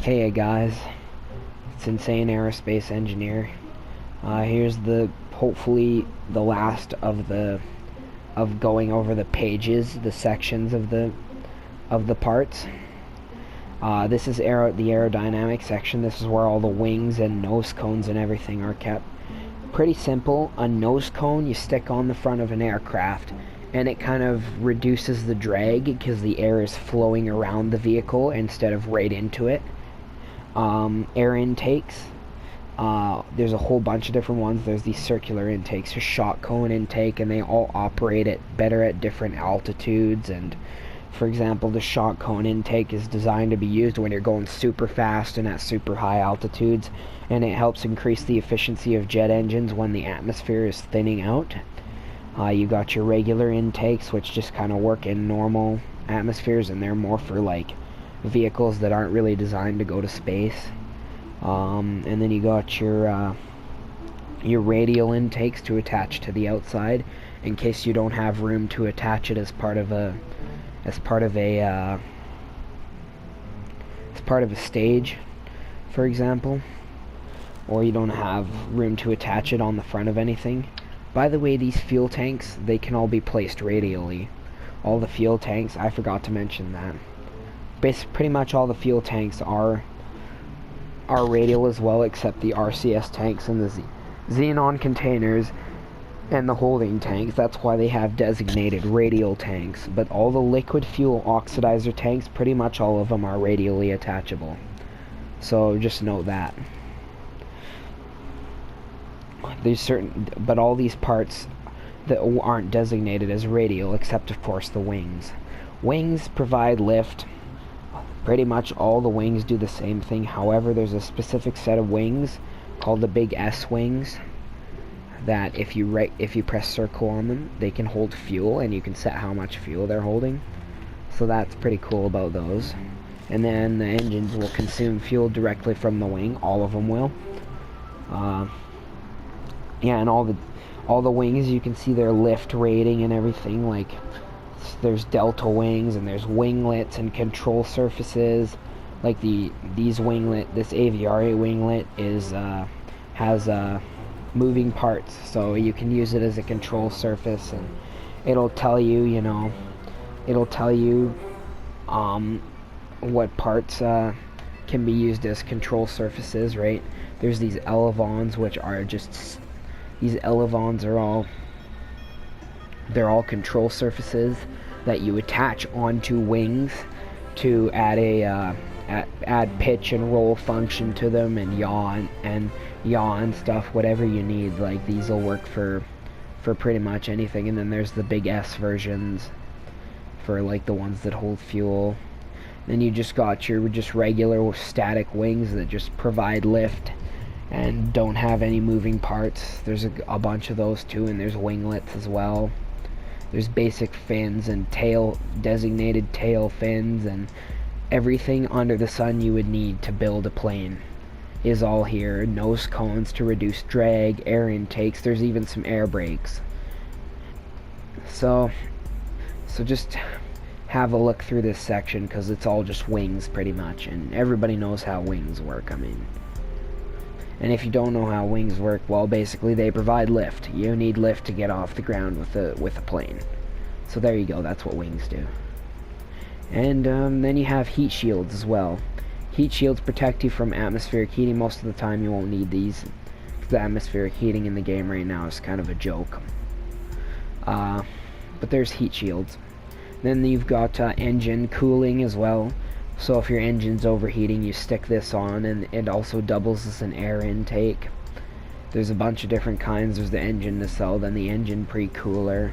Hey guys, it's Insane Aerospace Engineer. Here's the hopefully the last of going over the pages, the sections of the parts. This is the aerodynamic section. This is where all the wings and nose cones and everything are kept. Pretty simple. A nose cone you stick on the front of an aircraft, and it kind of reduces the drag because the air is flowing around the vehicle instead of right into it. Air intakes. There's a whole bunch of different ones. There's these circular intakes, a shot cone intake, and they all operate better at different altitudes. And for example, the shot cone intake is designed to be used when you're going super fast and at super high altitudes, and it helps increase the efficiency of jet engines when the atmosphere is thinning out. You got your regular intakes, which just kind of work in normal atmospheres, and they're more for like vehicles that aren't really designed to go to space. And then you got your radial intakes to attach to the outside in case you don't have room to attach it as part of a stage, for example, or you don't have room to attach it on the front of anything. By the way, these fuel tanks, they can all be placed radially. All the fuel tanks, I forgot to mention that. Pretty much all the fuel tanks are radial as well, except the RCS tanks and the xenon containers and the holding tanks. That's why they have designated radial tanks. But all the liquid fuel oxidizer tanks, pretty much all of them are radially attachable. So just note that. But all these parts that aren't designated as radial, except of course the wings. Wings provide lift. Pretty much all the wings do the same thing. However, there's a specific set of wings called the big S wings that if you press circle on them, they can hold fuel, and you can set how much fuel they're holding. So that's pretty cool about those. And then the engines will consume fuel directly from the wing. All of them will. Yeah, and all the wings, you can see their lift rating and everything. Like, there's delta wings, and there's winglets and control surfaces. Like this aviary winglet has moving parts, so you can use it as a control surface, and it'll tell you, what parts can be used as control surfaces, right? There's these elevons, which are just these elevons they're all control surfaces that you attach onto wings to add pitch and roll function to them, and yaw and stuff, whatever you need. Like, these will work for pretty much anything. And then there's the big S versions for like the ones that hold fuel. Then you just got your regular static wings that just provide lift and don't have any moving parts. There's a bunch of those too, and there's winglets as well. There's basic fins and designated tail fins, and everything under the sun you would need to build a plane is all here. Nose cones to reduce drag, air intakes, there's even some air brakes. So just have a look through this section, because it's all just wings pretty much, and everybody knows how wings work. I mean, and if you don't know how wings work, well, basically they provide lift. You need lift to get off the ground with a plane. So there you go, that's what wings do. And then you have heat shields as well. Heat shields protect you from atmospheric heating. Most of the time you won't need these. The atmospheric heating in the game right now is kind of a joke. But there's heat shields. Then you've got engine cooling as well. So if your engine's overheating, you stick this on, and it also doubles as an air intake. There's a bunch of different kinds. There's the engine nacelle, then the engine pre-cooler.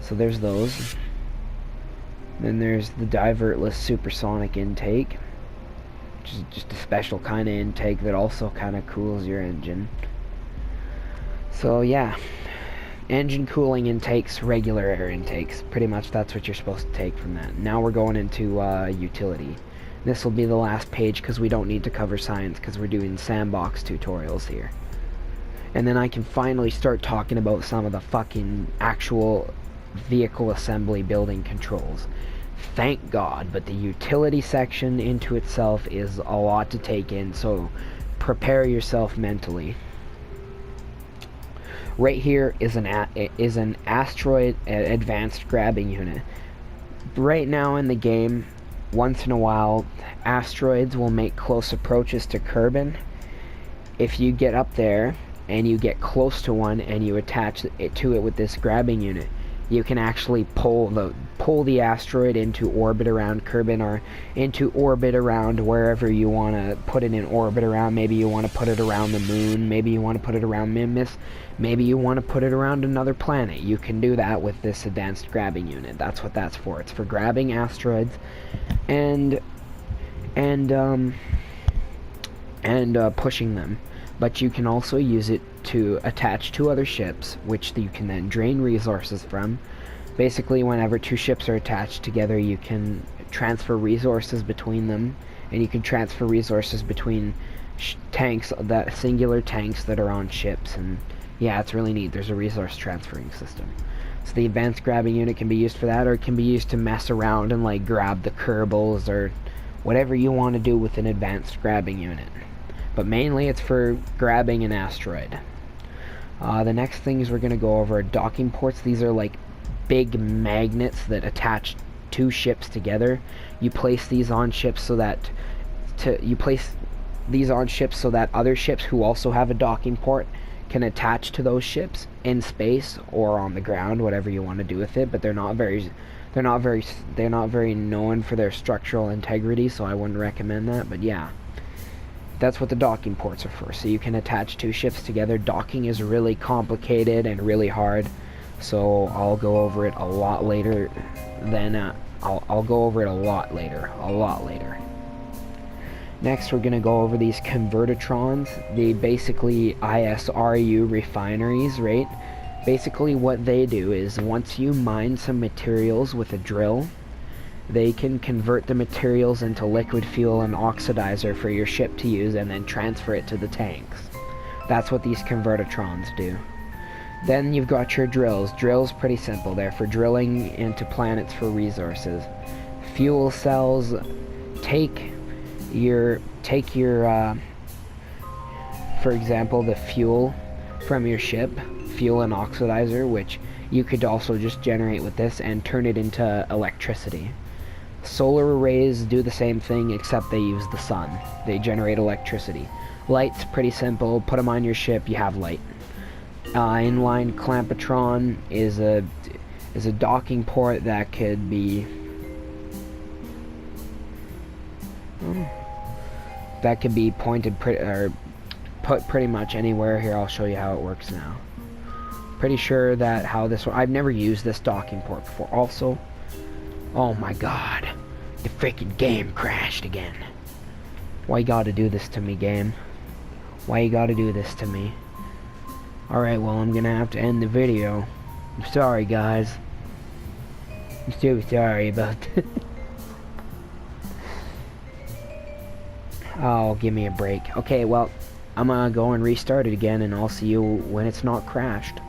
So there's those. Then there's the divertless supersonic intake, which is just a special kind of intake that also kind of cools your engine. So yeah, engine cooling intakes, regular air intakes. Pretty much that's what you're supposed to take from that. Now we're going into utility. This will be the last page because we don't need to cover science, because we're doing sandbox tutorials here. And then I can finally start talking about some of the fucking actual vehicle assembly building controls. Thank God, but the utility section into itself is a lot to take in, so prepare yourself mentally. Right here is an asteroid advanced grabbing unit. Right now in the game, once in a while, asteroids will make close approaches to Kerbin. If you get up there and you get close to one and you attach it to it with this grabbing unit, you can actually pull the asteroid into orbit around Kerbin, or into orbit around wherever you want to put it in orbit around. Maybe you want to put it around the moon, maybe you want to put it around Mimas, maybe you want to put it around another planet. You can do that with this advanced grabbing unit. That's what that's for. It's for grabbing asteroids and pushing them. But you can also use it to attach two other ships, which you can then drain resources from. Basically, whenever two ships are attached together, you can transfer resources between them, and you can transfer resources between singular tanks that are on ships. And yeah, it's really neat. There's a resource transferring system. So the advanced grabbing unit can be used for that, or it can be used to mess around and like grab the Kerbals, or whatever you want to do with an advanced grabbing unit. But mainly it's for grabbing an asteroid. The next things we're going to go over are docking ports. These are like big magnets that attach two ships together. You place these on ships so that other ships who also have a docking port can attach to those ships in space or on the ground, whatever you want to do with it. But they're not very known for their structural integrity, so I wouldn't recommend that. But yeah, that's what the docking ports are for. So you can attach two ships together. Docking is really complicated and really hard, so I'll go over it a lot later. I'll go over it a lot later. Next, we're gonna go over these convertitrons. They basically ISRU refineries, right? Basically, what they do is once you mine some materials with a drill, they can convert the materials into liquid fuel and oxidizer for your ship to use, and then transfer it to the tanks. That's what these convertitrons do. Then you've got your drills. Drills, pretty simple. They're for drilling into planets for resources. Fuel cells, take your for example, the fuel from your ship, fuel and oxidizer, which you could also just generate with this and turn it into electricity. Solar arrays do the same thing, except they use the sun. They generate electricity. Lights, pretty simple. Put them on your ship, you have light. Inline clampatron is a docking port that could be pointed put pretty much anywhere. Here, I'll show you how it works now. Pretty sure that how this one. I've never used this docking port before. Also, oh my god, the freaking game crashed again. Why you gotta do this to me, game? Why you gotta do this to me? Alright, well, I'm gonna have to end the video. I'm sorry, guys. I'm so sorry about that. Oh, give me a break. Okay, well, I'm gonna go and restart it again, and I'll see you when it's not crashed.